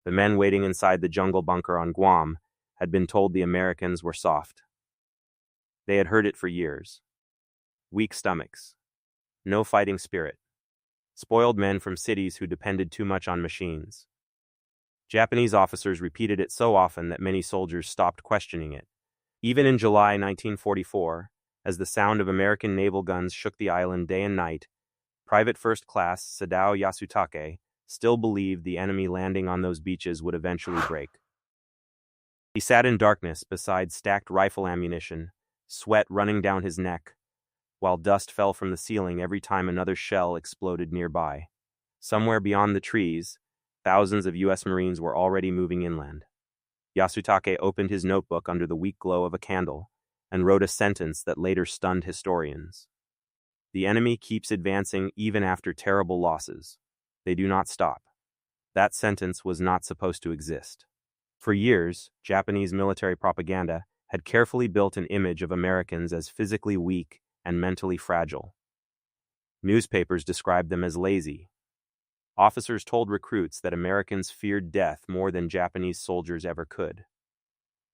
The men waiting inside the jungle bunker on Guam had been told the Americans were soft. They had heard it for years. Weak stomachs. No fighting spirit. Spoiled men from cities who depended too much on machines. Japanese officers repeated it so often that many soldiers stopped questioning it. Even in July 1944, as the sound of American naval guns shook the island day and night, Private First Class Sadao Yasutake still believed the enemy landing on those beaches would eventually break. He sat in darkness beside stacked rifle ammunition, sweat running down his neck, while dust fell from the ceiling every time another shell exploded nearby. Somewhere beyond the trees, thousands of U.S. Marines were already moving inland. Yasutake opened his notebook under the weak glow of a candle and wrote a sentence that later stunned historians. The enemy keeps advancing even after terrible losses. They do not stop. That sentence was not supposed to exist. For years, Japanese military propaganda had carefully built an image of Americans as physically weak and mentally fragile. Newspapers described them as lazy. Officers told recruits that Americans feared death more than Japanese soldiers ever could.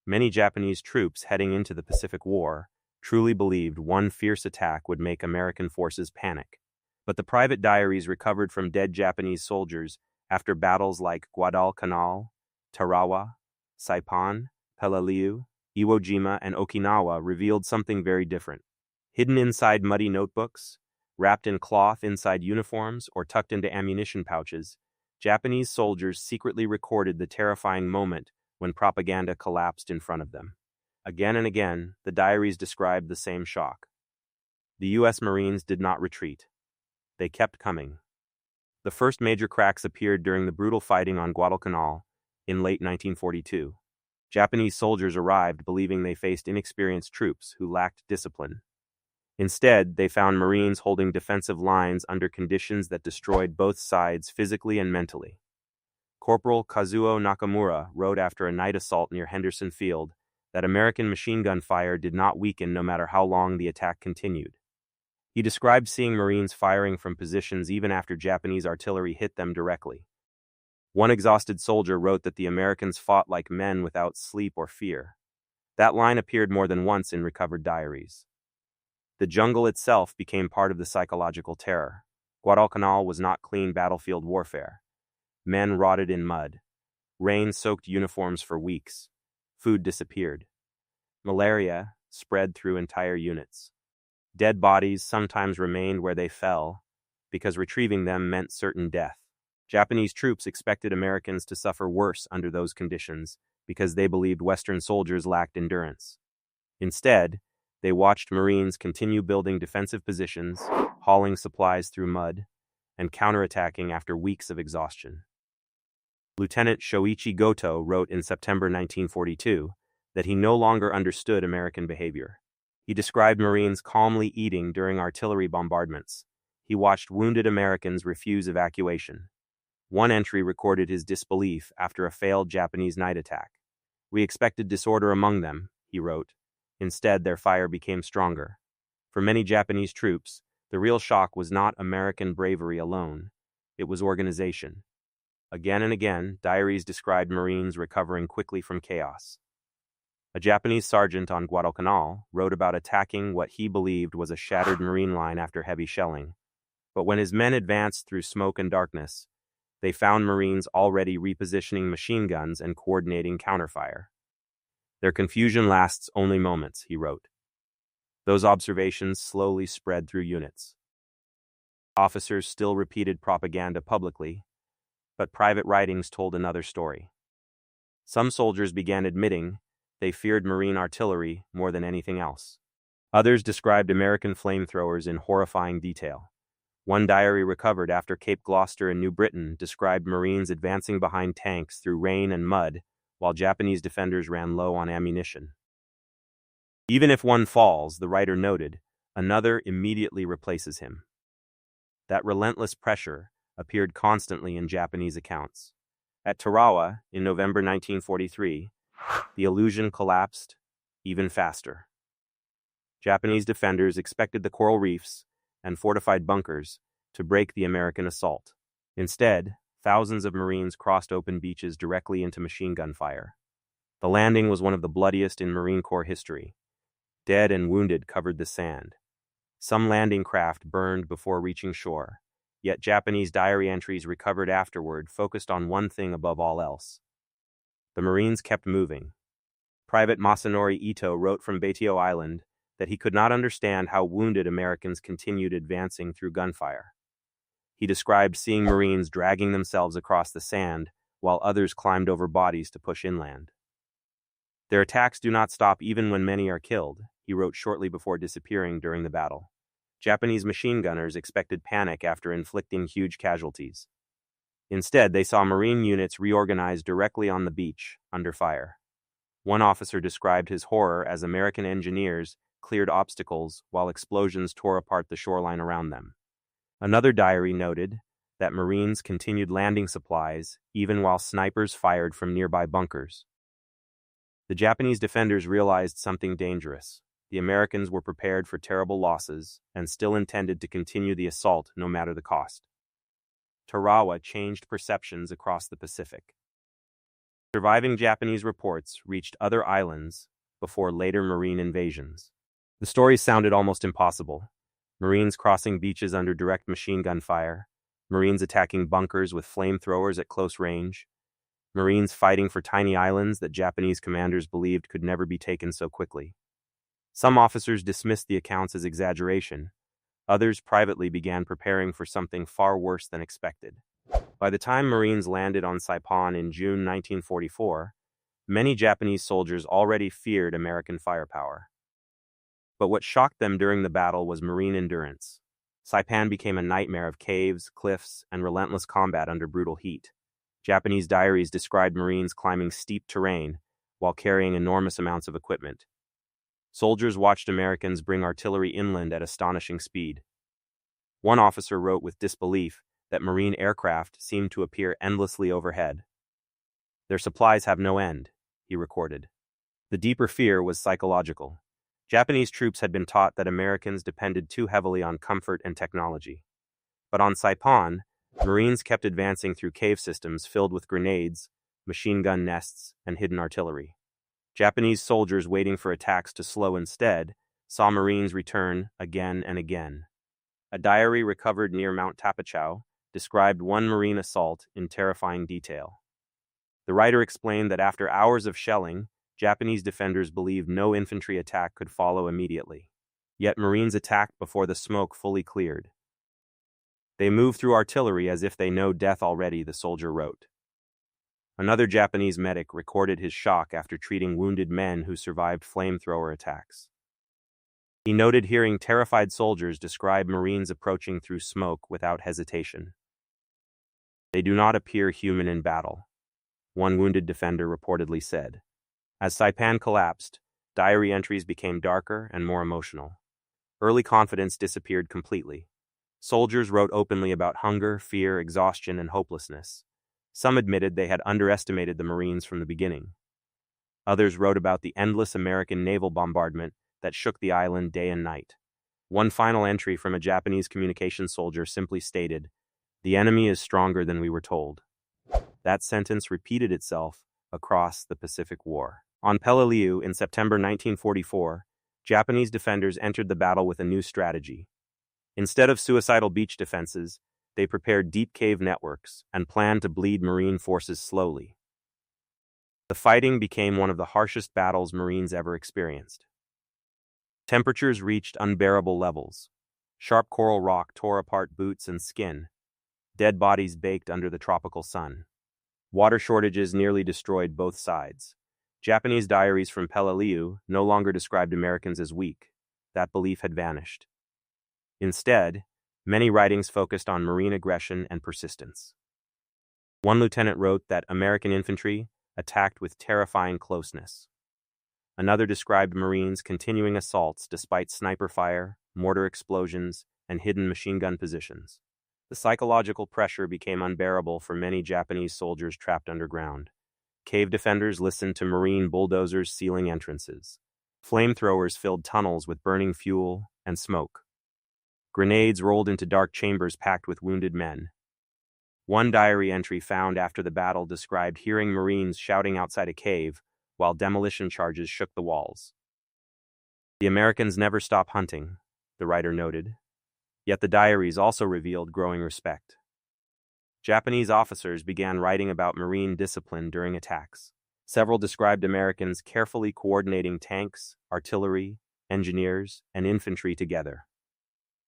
Many Japanese troops heading into the Pacific War truly believed one fierce attack would make American forces panic. But the private diaries recovered from dead Japanese soldiers after battles like Guadalcanal, Tarawa, Saipan, Peleliu, Iwo Jima, and Okinawa revealed something very different. Hidden inside muddy notebooks, wrapped in cloth inside uniforms, or tucked into ammunition pouches, Japanese soldiers secretly recorded the terrifying moment when propaganda collapsed in front of them. Again and again, the diaries described the same shock. The U.S. Marines did not retreat. They kept coming. The first major cracks appeared during the brutal fighting on Guadalcanal in late 1942. Japanese soldiers arrived believing they faced inexperienced troops who lacked discipline. Instead, they found Marines holding defensive lines under conditions that destroyed both sides physically and mentally. Corporal Kazuo Nakamura wrote after a night assault near Henderson Field that American machine gun fire did not weaken no matter how long the attack continued. He described seeing Marines firing from positions even after Japanese artillery hit them directly. One exhausted soldier wrote that the Americans fought like men without sleep or fear. That line appeared more than once in recovered diaries. The jungle itself became part of the psychological terror. Guadalcanal was not clean battlefield warfare. Men rotted in mud. Rain soaked uniforms for weeks. Food disappeared. Malaria spread through entire units. Dead bodies sometimes remained where they fell, because retrieving them meant certain death. Japanese troops expected Americans to suffer worse under those conditions because they believed Western soldiers lacked endurance. Instead, they watched Marines continue building defensive positions, hauling supplies through mud, and counterattacking after weeks of exhaustion. Lieutenant Shoichi Goto wrote in September 1942 that he no longer understood American behavior. He described Marines calmly eating during artillery bombardments. He watched wounded Americans refuse evacuation. One entry recorded his disbelief after a failed Japanese night attack. "We expected disorder among them," he wrote. Instead, their fire became stronger. For many Japanese troops, the real shock was not American bravery alone. It was organization. Again and again, diaries described Marines recovering quickly from chaos. A Japanese sergeant on Guadalcanal wrote about attacking what he believed was a shattered Marine line after heavy shelling. But when his men advanced through smoke and darkness, they found Marines already repositioning machine guns and coordinating counterfire. "Their confusion lasts only moments," he wrote. Those observations slowly spread through units. Officers still repeated propaganda publicly, but private writings told another story. Some soldiers began admitting they feared Marine artillery more than anything else. Others described American flamethrowers in horrifying detail. One diary recovered after Cape Gloucester in New Britain described Marines advancing behind tanks through rain and mud while Japanese defenders ran low on ammunition. Even if one falls, the writer noted, another immediately replaces him. That relentless pressure appeared constantly in Japanese accounts. At Tarawa, in November 1943, the illusion collapsed even faster. Japanese defenders expected the coral reefs and fortified bunkers to break the American assault. Instead, Thousands of Marines crossed open beaches directly into machine gun fire. The landing was one of the bloodiest in Marine Corps history. Dead and wounded covered the sand. Some landing craft burned before reaching shore, yet Japanese diary entries recovered afterward focused on one thing above all else. The Marines kept moving. Private Masanori Ito wrote from Baitio Island that he could not understand how wounded Americans continued advancing through gunfire. He described seeing Marines dragging themselves across the sand while others climbed over bodies to push inland. Their attacks do not stop even when many are killed, he wrote shortly before disappearing during the battle. Japanese machine gunners expected panic after inflicting huge casualties. Instead, they saw Marine units reorganize directly on the beach, under fire. One officer described his horror as American engineers cleared obstacles while explosions tore apart the shoreline around them. Another diary noted that Marines continued landing supplies even while snipers fired from nearby bunkers. The Japanese defenders realized something dangerous. The Americans were prepared for terrible losses and still intended to continue the assault no matter the cost. Tarawa changed perceptions across the Pacific. Surviving Japanese reports reached other islands before later Marine invasions. The stories sounded almost impossible. Marines crossing beaches under direct machine gun fire, Marines attacking bunkers with flamethrowers at close range, Marines fighting for tiny islands that Japanese commanders believed could never be taken so quickly. Some officers dismissed the accounts as exaggeration. Others privately began preparing for something far worse than expected. By the time Marines landed on Saipan in June 1944, many Japanese soldiers already feared American firepower. But what shocked them during the battle was Marine endurance. Saipan became a nightmare of caves, cliffs, and relentless combat under brutal heat. Japanese diaries described Marines climbing steep terrain while carrying enormous amounts of equipment. Soldiers watched Americans bring artillery inland at astonishing speed. One officer wrote with disbelief that Marine aircraft seemed to appear endlessly overhead. "Their supplies have no end," he recorded. The deeper fear was psychological. Japanese troops had been taught that Americans depended too heavily on comfort and technology. But on Saipan, Marines kept advancing through cave systems filled with grenades, machine gun nests, and hidden artillery. Japanese soldiers waiting for attacks to slow instead saw Marines return again and again. A diary recovered near Mount Tapachau described one Marine assault in terrifying detail. The writer explained that after hours of shelling, Japanese defenders believed no infantry attack could follow immediately. Yet Marines attacked before the smoke fully cleared. "They move through artillery as if they know death already," the soldier wrote. Another Japanese medic recorded his shock after treating wounded men who survived flamethrower attacks. He noted hearing terrified soldiers describe Marines approaching through smoke without hesitation. "They do not appear human in battle," one wounded defender reportedly said. As Saipan collapsed, diary entries became darker and more emotional. Early confidence disappeared completely. Soldiers wrote openly about hunger, fear, exhaustion, and hopelessness. Some admitted they had underestimated the Marines from the beginning. Others wrote about the endless American naval bombardment that shook the island day and night. One final entry from a Japanese communications soldier simply stated, "The enemy is stronger than we were told." That sentence repeated itself across the Pacific War. On Peleliu in September 1944, Japanese defenders entered the battle with a new strategy. Instead of suicidal beach defenses, they prepared deep cave networks and planned to bleed Marine forces slowly. The fighting became one of the harshest battles Marines ever experienced. Temperatures reached unbearable levels. Sharp coral rock tore apart boots and skin. Dead bodies baked under the tropical sun. Water shortages nearly destroyed both sides. Japanese diaries from Peleliu no longer described Americans as weak. That belief had vanished. Instead, many writings focused on Marine aggression and persistence. One lieutenant wrote that American infantry attacked with terrifying closeness. Another described Marines continuing assaults despite sniper fire, mortar explosions, and hidden machine gun positions. The psychological pressure became unbearable for many Japanese soldiers trapped underground. Cave defenders listened to Marine bulldozers sealing entrances. Flamethrowers filled tunnels with burning fuel and smoke. Grenades rolled into dark chambers packed with wounded men. One diary entry found after the battle described hearing Marines shouting outside a cave while demolition charges shook the walls. The Americans never stop hunting, the writer noted, yet the diaries also revealed growing respect. Japanese officers began writing about Marine discipline during attacks. Several described Americans carefully coordinating tanks, artillery, engineers, and infantry together.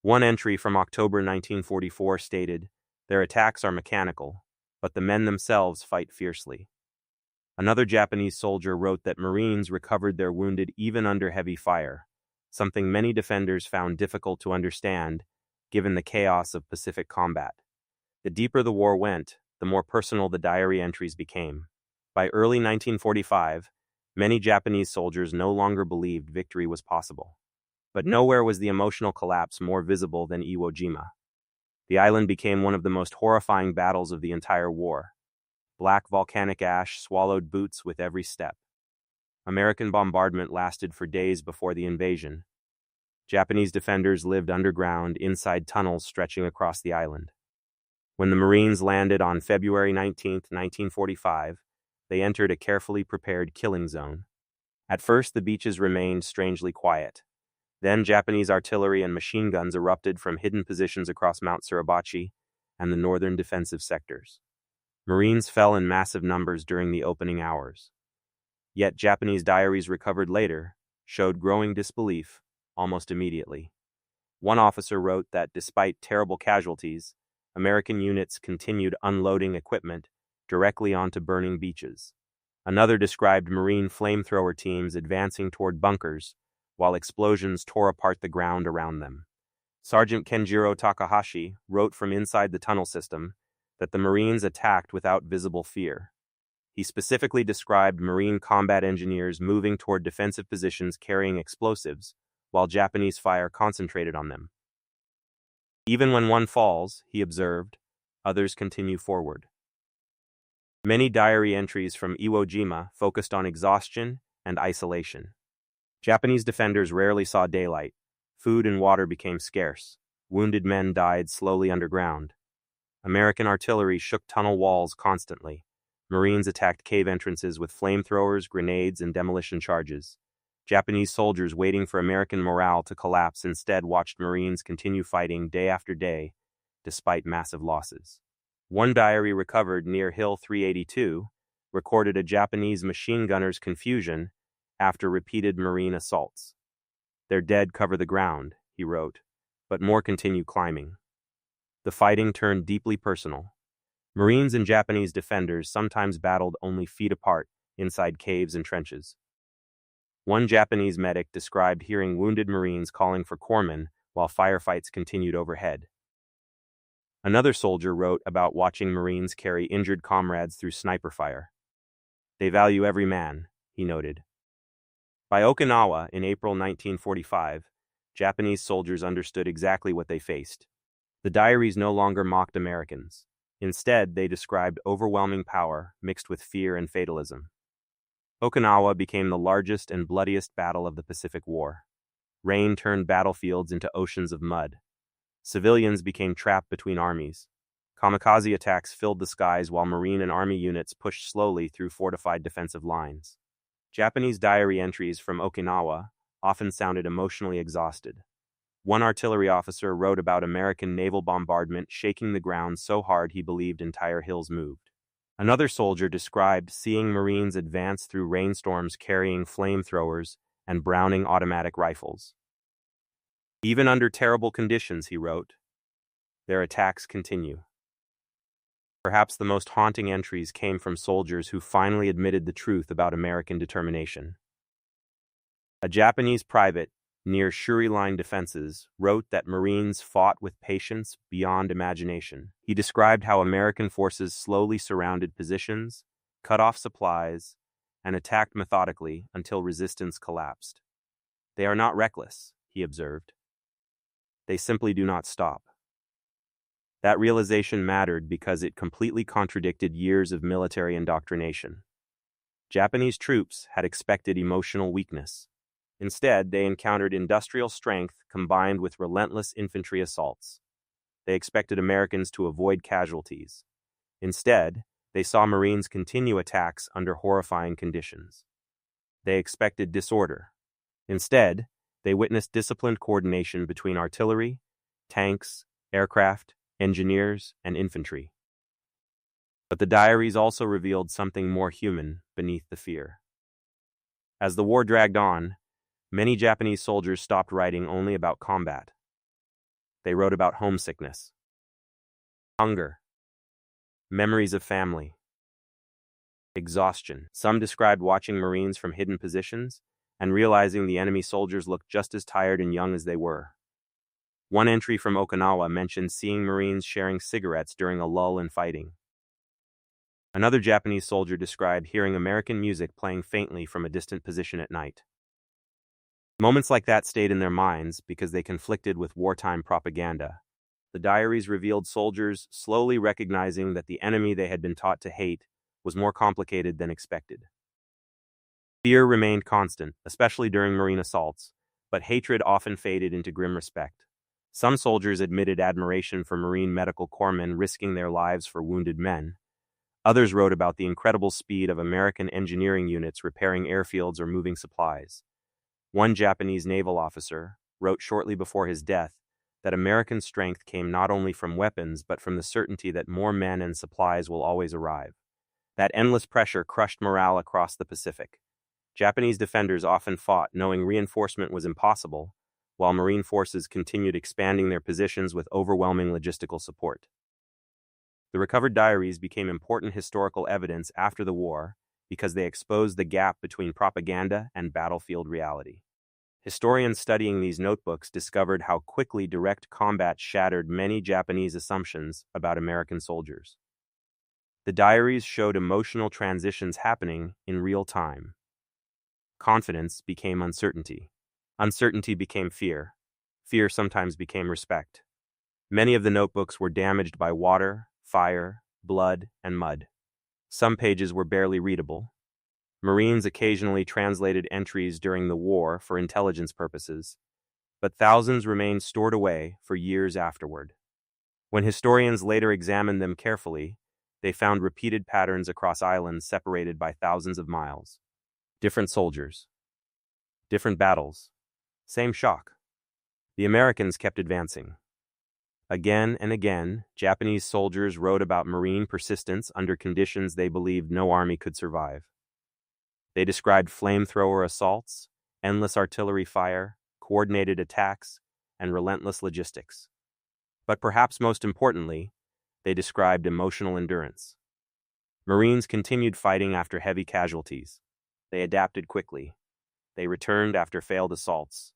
One entry from October 1944 stated, "Their attacks are mechanical, but the men themselves fight fiercely." Another Japanese soldier wrote that Marines recovered their wounded even under heavy fire, something many defenders found difficult to understand, given the chaos of Pacific combat. The deeper the war went, the more personal the diary entries became. By early 1945, many Japanese soldiers no longer believed victory was possible. But nowhere was the emotional collapse more visible than Iwo Jima. The island became one of the most horrifying battles of the entire war. Black volcanic ash swallowed boots with every step. American bombardment lasted for days before the invasion. Japanese defenders lived underground inside tunnels stretching across the island. When the Marines landed on February 19, 1945, they entered a carefully prepared killing zone. At first, the beaches remained strangely quiet. Then Japanese artillery and machine guns erupted from hidden positions across Mount Suribachi and the northern defensive sectors. Marines fell in massive numbers during the opening hours. Yet Japanese diaries recovered later showed growing disbelief almost immediately. One officer wrote that despite terrible casualties, American units continued unloading equipment directly onto burning beaches. Another described Marine flamethrower teams advancing toward bunkers while explosions tore apart the ground around them. Sergeant Kenjiro Takahashi wrote from inside the tunnel system that the Marines attacked without visible fear. He specifically described Marine combat engineers moving toward defensive positions carrying explosives, while Japanese fire concentrated on them. Even when one falls, he observed, others continue forward. Many diary entries from Iwo Jima focused on exhaustion and isolation. Japanese defenders rarely saw daylight. Food and water became scarce. Wounded men died slowly underground. American artillery shook tunnel walls constantly. Marines attacked cave entrances with flamethrowers, grenades, and demolition charges. Japanese soldiers waiting for American morale to collapse instead watched Marines continue fighting day after day, despite massive losses. One diary recovered near Hill 382 recorded a Japanese machine gunner's confusion after repeated Marine assaults. "Their dead cover the ground," he wrote, "but more continue climbing." The fighting turned deeply personal. Marines and Japanese defenders sometimes battled only feet apart inside caves and trenches. One Japanese medic described hearing wounded Marines calling for corpsmen while firefights continued overhead. Another soldier wrote about watching Marines carry injured comrades through sniper fire. "They value every man," he noted. By Okinawa in April 1945, Japanese soldiers understood exactly what they faced. The diaries no longer mocked Americans. Instead, they described overwhelming power mixed with fear and fatalism. Okinawa became the largest and bloodiest battle of the Pacific War. Rain turned battlefields into oceans of mud. Civilians became trapped between armies. Kamikaze attacks filled the skies while Marine and Army units pushed slowly through fortified defensive lines. Japanese diary entries from Okinawa often sounded emotionally exhausted. One artillery officer wrote about American naval bombardment shaking the ground so hard he believed entire hills moved. Another soldier described seeing Marines advance through rainstorms carrying flamethrowers and Browning automatic rifles. "Even under terrible conditions," he wrote, "their attacks continue." Perhaps the most haunting entries came from soldiers who finally admitted the truth about American determination. A Japanese private near Shuri Line defenses wrote that Marines fought with patience beyond imagination. He described how American forces slowly surrounded positions, cut off supplies, and attacked methodically until resistance collapsed. "They are not reckless," he observed. "They simply do not stop." That realization mattered because it completely contradicted years of military indoctrination. Japanese troops had expected emotional weakness. Instead, they encountered industrial strength combined with relentless infantry assaults. They expected Americans to avoid casualties, Instead, they saw Marines continue attacks under horrifying conditions. They expected disorder. Instead, they witnessed disciplined coordination between artillery, tanks, aircraft, engineers, and infantry. But the diaries also revealed something more human beneath the fear. As the war dragged on, many Japanese soldiers stopped writing only about combat. They wrote about homesickness, hunger, memories of family, exhaustion. Some described watching Marines from hidden positions and realizing the enemy soldiers looked just as tired and young as they were. One entry from Okinawa mentioned seeing Marines sharing cigarettes during a lull in fighting. Another Japanese soldier described hearing American music playing faintly from a distant position at night. Moments like that stayed in their minds because they conflicted with wartime propaganda. The diaries revealed soldiers slowly recognizing that the enemy they had been taught to hate was more complicated than expected. Fear remained constant, especially during Marine assaults, but hatred often faded into grim respect. Some soldiers admitted admiration for Marine medical corpsmen risking their lives for wounded men. Others wrote about the incredible speed of American engineering units repairing airfields or moving supplies. One Japanese naval officer wrote shortly before his death that American strength came not only from weapons but from the certainty that more men and supplies will always arrive. That endless pressure crushed morale across the Pacific. Japanese defenders often fought knowing reinforcement was impossible, while Marine forces continued expanding their positions with overwhelming logistical support. The recovered diaries became important historical evidence after the war because they exposed the gap between propaganda and battlefield reality. Historians studying these notebooks discovered how quickly direct combat shattered many Japanese assumptions about American soldiers. The diaries showed emotional transitions happening in real time. Confidence became uncertainty. Uncertainty became fear. Fear sometimes became respect. Many of the notebooks were damaged by water, fire, blood, and mud. Some pages were barely readable. Marines occasionally translated entries during the war for intelligence purposes, but thousands remained stored away for years afterward. When historians later examined them carefully, they found repeated patterns across islands separated by thousands of miles. Different soldiers. Different battles. Same shock. The Americans kept advancing. Again and again, Japanese soldiers wrote about Marine persistence under conditions they believed no army could survive. They described flamethrower assaults, endless artillery fire, coordinated attacks, and relentless logistics. But perhaps most importantly, they described emotional endurance. Marines continued fighting after heavy casualties. They adapted quickly. They returned after failed assaults.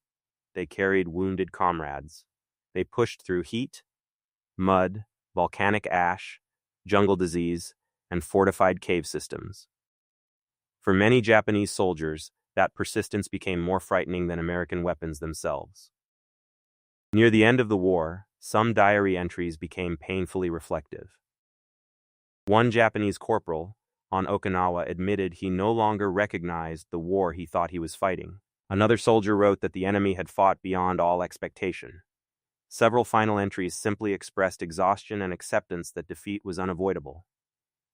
They carried wounded comrades. They pushed through heat, mud, volcanic ash, jungle disease, and fortified cave systems. For many Japanese soldiers, that persistence became more frightening than American weapons themselves. Near the end of the war, some diary entries became painfully reflective. One Japanese corporal on Okinawa admitted he no longer recognized the war he thought he was fighting. Another soldier wrote that the enemy had fought beyond all expectation. Several final entries simply expressed exhaustion and acceptance that defeat was unavoidable.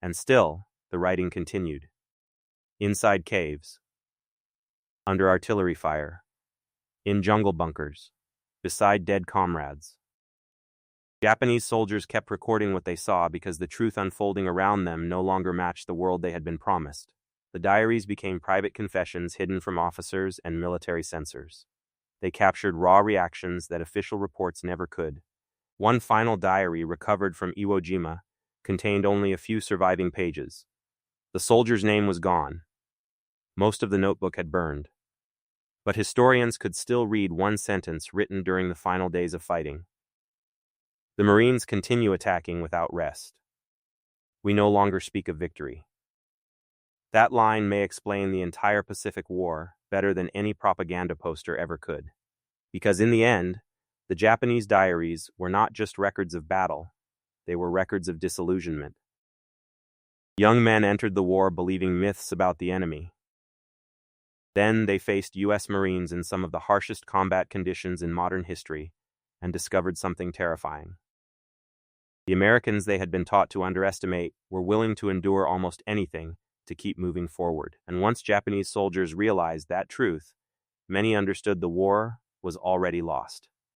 And still, the writing continued. Inside caves, under artillery fire, in jungle bunkers, beside dead comrades. Japanese soldiers kept recording what they saw because the truth unfolding around them no longer matched the world they had been promised. The diaries became private confessions hidden from officers and military censors. They captured raw reactions that official reports never could. One final diary recovered from Iwo Jima contained only a few surviving pages. The soldier's name was gone. Most of the notebook had burned. But historians could still read one sentence written during the final days of fighting. The Marines continue attacking without rest. We no longer speak of victory. That line may explain the entire Pacific War better than any propaganda poster ever could. Because in the end, the Japanese diaries were not just records of battle, they were records of disillusionment. Young men entered the war believing myths about the enemy. Then they faced U.S. Marines in some of the harshest combat conditions in modern history and discovered something terrifying. The Americans they had been taught to underestimate were willing to endure almost anything to keep moving forward. And once Japanese soldiers realized that truth, many understood the war was already lost.